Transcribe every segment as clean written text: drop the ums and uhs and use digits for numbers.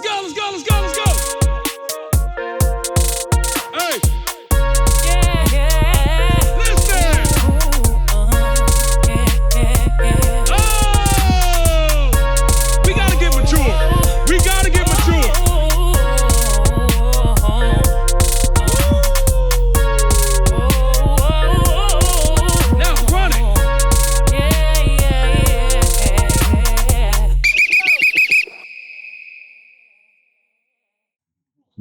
Let's go, let's go, let's go, let's go. Hey. Listen. Oh! We gotta get mature. We gotta get mature. Now run it.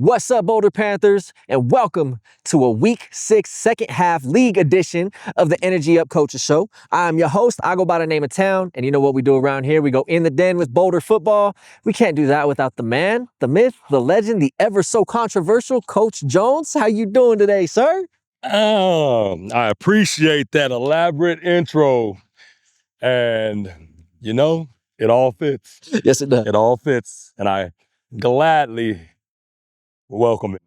What's up, Boulder Panthers, and welcome to a Week 6 second half league edition of the Energy Up Coaches Show. I'm your host. I go by the name of Town, and you know what we do around here? We go in the den with Boulder football. We can't do that without the man, the myth, the legend, the ever so controversial Coach Jones. How you doing today, sir? I appreciate that elaborate intro, and you know, it all fits. Yes, it does. It all fits, and I gladly welcome it.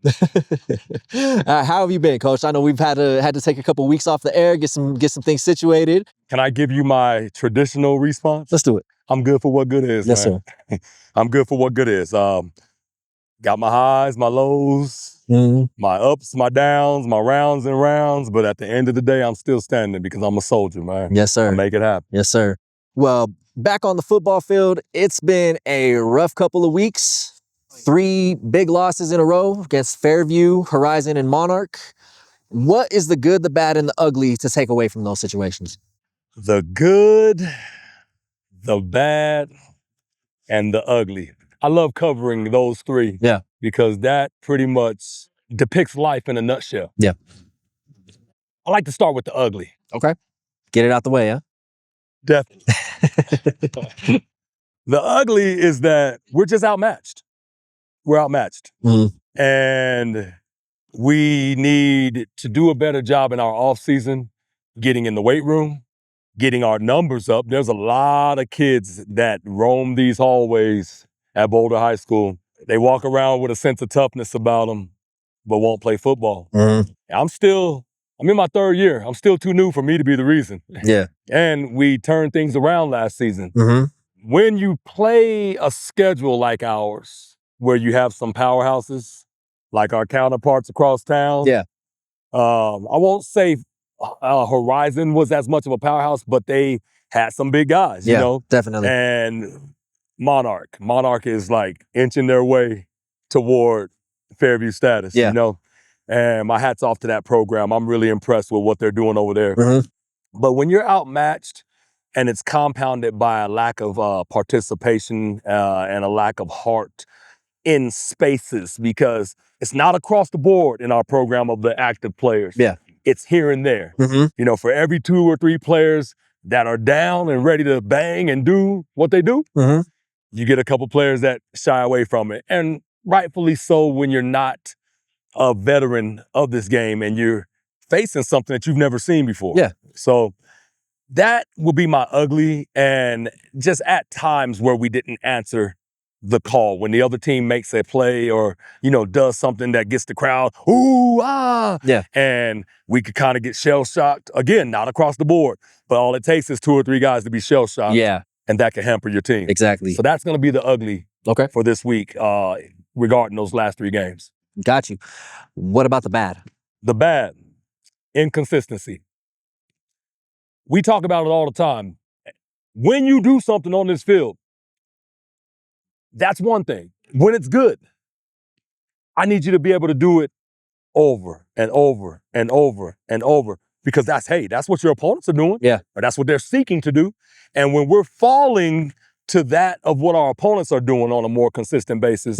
How have you been, Coach? I know we've had to take a couple weeks off the air, get some things situated. Can I give you my traditional response? Let's do it. I'm good for what good is, Yes, man. sir. I'm good for what good is. Got my highs, my lows, my ups, my downs, my rounds and rounds, but at the end of the day, I'm still standing because I'm a soldier, man. Yes, sir. I make it happen. Yes, sir. Well, back on the football field, it's been a rough couple of weeks. 3 big losses in a row against Fairview, Horizon, and Monarch. What is the good, the bad, and the ugly to take away from those situations? The good, the bad, and the ugly. I love covering those 3. Yeah. Because that pretty much depicts life in a nutshell. Yeah. I like to start with the ugly. Okay. Get it out the way, huh? Definitely. The ugly is that we're just outmatched. We're outmatched. And we need to do a better job in our off season, getting in the weight room, getting our numbers up. There's a lot of kids that roam these hallways at Boulder High School. They walk around with a sense of toughness about them, but won't play football. I'm in my 3rd year. I'm still too new for me to be the reason. Yeah. And we turned things around last season. When you play a schedule like ours, where you have some powerhouses, like our counterparts across town. Yeah. I won't say Horizon was as much of a powerhouse, but they had some big guys, you know? Definitely. And Monarch is like inching their way toward Fairview status, you know? And my hat's off to that program. I'm really impressed with what they're doing over there. But when you're outmatched and it's compounded by a lack of participation and a lack of heart in spaces, because it's not across the board in our program of the active players. Yeah. It's here and there. You know, for every 2 or 3 players that are down and ready to bang and do what they do, you get a couple players that shy away from it. And rightfully so when you're not a veteran of this game and you're facing something that you've never seen before. Yeah. So that will be my ugly, and just at times where we didn't answer the call when the other team makes a play or, you know, does something that gets the crowd, ooh, ah. Yeah. And we could kind of get shell-shocked. Again, not across the board, but all it takes is 2 or 3 guys to be shell-shocked. Yeah. And that can hamper your team. Exactly. So that's going to be the ugly for this week regarding those last 3 games. Got you. What about the bad? The bad, inconsistency. We talk about it all the time. When you do something on this field, that's one thing. When it's good, I need you to be able to do it over and over and over and over, because that's what your opponents are doing. Yeah. Or that's what they're seeking to do. And when we're falling to that of what our opponents are doing on a more consistent basis,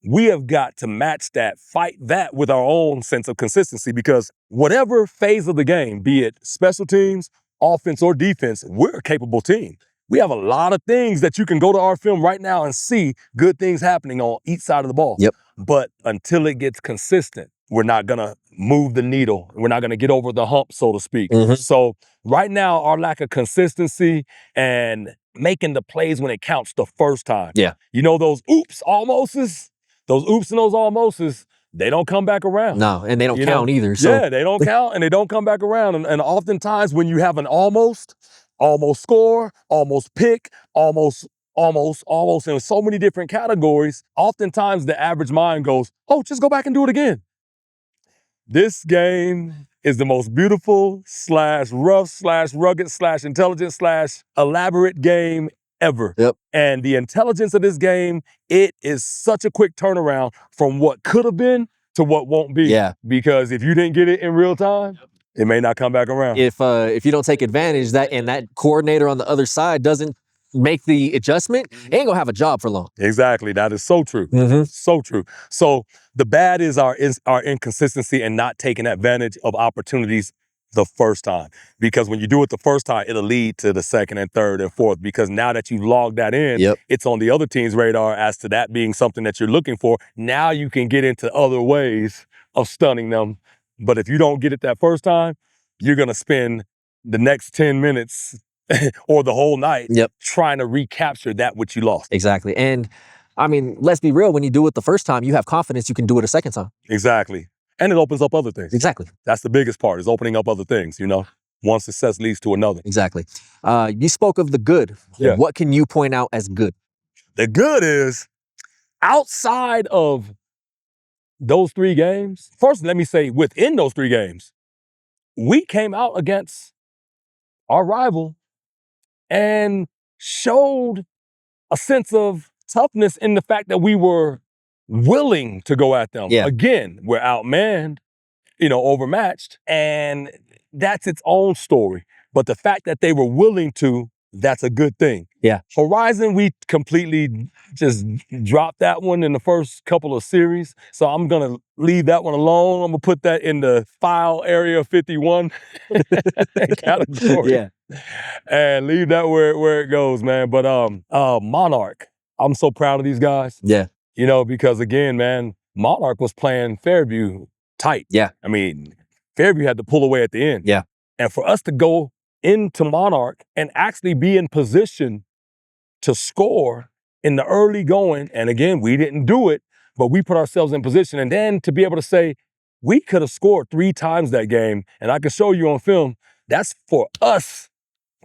we have got to match that, fight that with our own sense of consistency, because whatever phase of the game, be it special teams, offense, or defense, we're a capable team. We have a lot of things that you can go to our film right now and see good things happening on each side of the ball. But until it gets consistent, we're not going to move the needle. We're not going to get over the hump, so to speak. So right now, our lack of consistency and making the plays when it counts the first time. You know, those oops, almostes, those oops and those almostes, they don't come back around. No, and they don't count either. So. Yeah, they don't count and they don't come back around. And oftentimes when you have an almost score, almost pick, almost almost in so many different categories. Oftentimes the average mind goes, oh, just go back and do it again. This game is the most beautiful / rough / rugged / intelligent / elaborate game ever. Yep. And the intelligence of this game, it is such a quick turnaround from what could have been to what won't be. Yeah. Because if you didn't get it in real time, it may not come back around. If you don't take advantage and that coordinator on the other side doesn't make the adjustment, he ain't gonna have a job for long. Exactly. That is so true. So true. So the bad is our inconsistency and not taking advantage of opportunities the first time. Because when you do it the first time, it'll lead to the second and third and fourth. Because now that you've logged that in, it's on the other team's radar as to that being something that you're looking for. Now you can get into other ways of stunning them. But if you don't get it that first time, you're gonna spend the next 10 minutes or the whole night trying to recapture that which you lost. Exactly. And I mean, let's be real, when you do it the first time, you have confidence you can do it a second time. Exactly. And it opens up other things. Exactly. That's the biggest part, is opening up other things, you know? One success leads to another. Exactly. You spoke of the good. Yeah. What can you point out as good? The good is, outside of those 3 games, first let me say within those 3 games, we came out against our rival and showed a sense of toughness in the fact that we were willing to go at them. Yeah. Again, we're outmanned, overmatched, and that's its own story. But the fact that they were willing to, that's a good thing. Yeah. Horizon, we completely just dropped that one in the first couple of series. So I'm gonna leave that one alone. I'm gonna put that in the file area 51 category. Yeah. And leave that where it goes, man. But Monarch, I'm so proud of these guys. Yeah. Because again, man, Monarch was playing Fairview tight. Yeah. I mean, Fairview had to pull away at the end. Yeah. And for us to go into Monarch and actually be in position to score in the early going, and again, we didn't do it, but we put ourselves in position. And then to be able to say, we could have scored 3 times that game, and I can show you on film, that's for us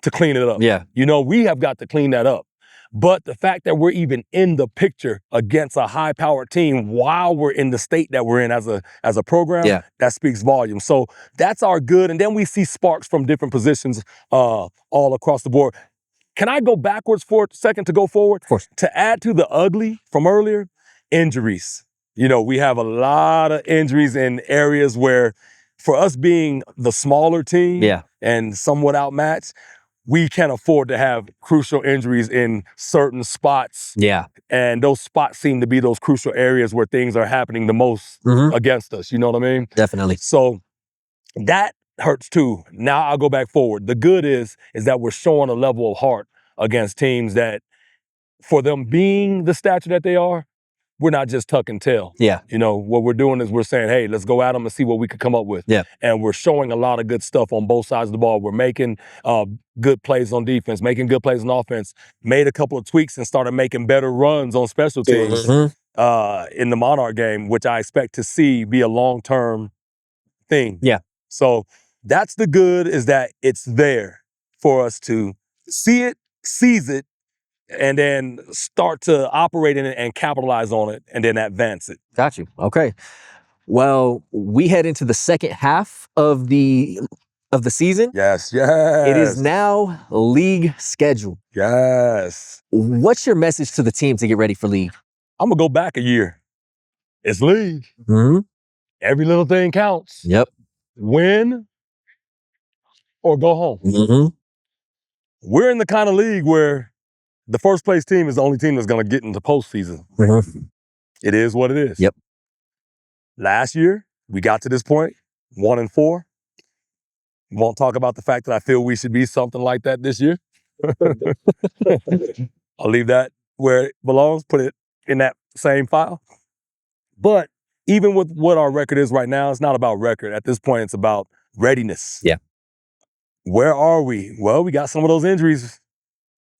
to clean it up. Yeah. We have got to clean that up. But the fact that we're even in the picture against a high-powered team while we're in the state that we're in as a program, that speaks volumes. So that's our good. And then we see sparks from different positions all across the board. Can I go backwards for a second to go forward? Of course. To add to the ugly from earlier, injuries. We have a lot of injuries in areas where, for us being the smaller team and somewhat outmatched, we can't afford to have crucial injuries in certain spots. Yeah. And those spots seem to be those crucial areas where things are happening the most against us. You know what I mean? Definitely. So that hurts too. Now I'll go back forward. The good is that we're showing a level of heart against teams that, for them being the stature that they are, we're not just tuck and tail. Yeah. What we're doing is we're saying, hey, let's go at them and see what we could come up with. Yeah. And we're showing a lot of good stuff on both sides of the ball. We're making good plays on defense, making good plays on offense, made a couple of tweaks and started making better runs on special teams in the Monarch game, which I expect to see be a long-term thing. Yeah. So that's the good, is that it's there for us to see it, seize it, and then start to operate in it and capitalize on it and then advance it. Got you. Okay. Well, we head into the second half of the season. Yes. It is now league schedule. Yes. What's your message to the team to get ready for league? I'm going to go back a year. It's league. Every little thing counts. Yep. Win or go home. We're in the kind of league where the first place team is the only team that's going to get into postseason. It is what it is. Yep. Last year, we got to this point, 1-4. Won't talk about the fact that I feel we should be something like that this year. I'll leave that where it belongs, put it in that same file. But even with what our record is right now, it's not about record. At this point, it's about readiness. Yeah. Where are we? Well, we got some of those injuries.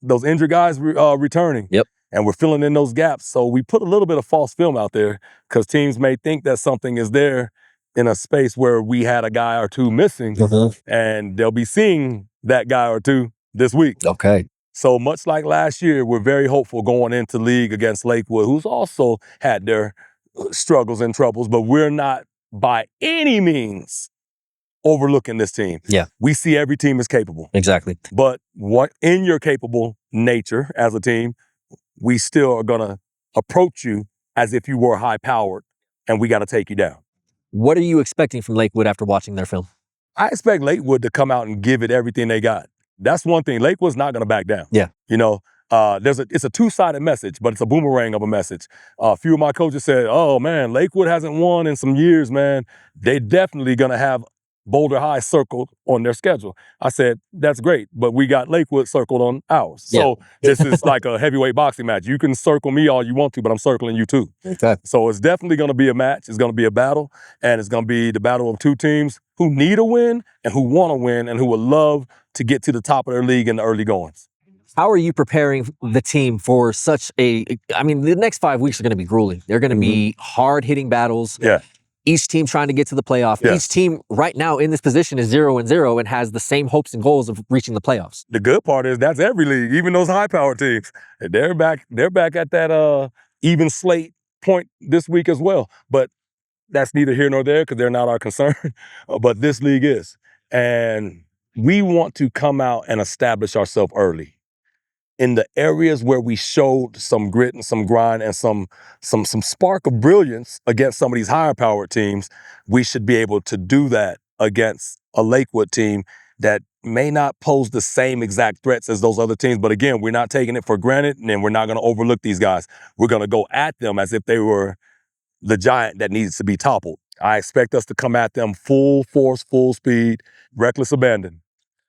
Those injured guys returning. Yep. And we're filling in those gaps. So we put a little bit of false film out there because teams may think that something is there in a space where we had a guy or two missing, and they'll be seeing that guy or two this week. Okay. So much like last year, we're very hopeful going into league against Lakewood, who's also had their struggles and troubles, but we're not by any means overlooking this team. Yeah. We see every team is capable. Exactly. But what in your capable nature as a team, we still are going to approach you as if you were high-powered, and we got to take you down. What are you expecting from Lakewood after watching their film? I expect Lakewood to come out and give it everything they got. That's one thing. Lakewood's not going to back down. Yeah. You know, it's a two-sided message, but it's a boomerang of a message. A few of my coaches said, oh, man, Lakewood hasn't won in some years, man. They definitely going to have Boulder High circled on their schedule. I said, that's great, but we got Lakewood circled on ours. So this is like a heavyweight boxing match. You can circle me all you want to, but I'm circling you too. Okay. So it's definitely going to be a match. It's going to be a battle, and it's going to be the battle of two teams who need a win and who want to win and who would love to get to the top of their league in the early goings. How are you preparing the team for such the next 5 weeks are going to be grueling. They're going to be hard-hitting battles. Yeah. Each team trying to get to the playoff. Yeah. Each team right now in this position is 0-0 and has the same hopes and goals of reaching the playoffs. The good part is that's every league, even those high-powered teams. They're back at that even Slate point this week as well. But that's neither here nor there because they're not our concern. But this league is. And we want to come out and establish ourselves early. In the areas where we showed some grit and some grind and some spark of brilliance against some of these higher powered teams, we should be able to do that against a Lakewood team that may not pose the same exact threats as those other teams. But again, we're not taking it for granted, and we're not going to overlook these guys. We're going to go at them as if they were the giant that needs to be toppled. I expect us to come at them full force, full speed, reckless abandon.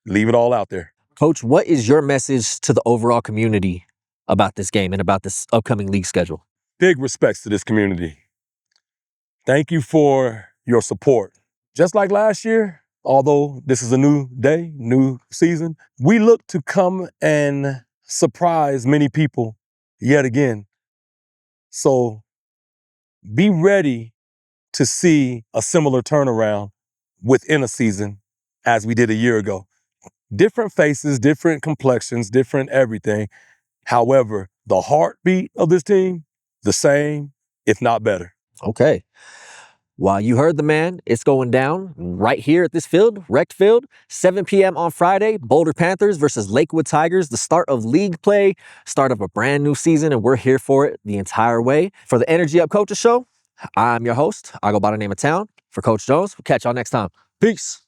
Leave it all out there. Coach, what is your message to the overall community about this game and about this upcoming league schedule? Big respects to this community. Thank you for your support. Just like last year, although this is a new day, new season, we look to come and surprise many people yet again. So be ready to see a similar turnaround within a season as we did a year ago. Different faces, different complexions, different everything. However, the heartbeat of this team, the same, if not better. Okay. Well, you heard the man. It's going down right here at this field, Rec Field, 7 p.m. on Friday, Boulder Panthers versus Lakewood Tigers, the start of league play, start of a brand new season, and we're here for it the entire way. For the Energy Up Coaches Show, I'm your host. I go by the name of Town. For Coach Jones, we'll catch y'all next time. Peace.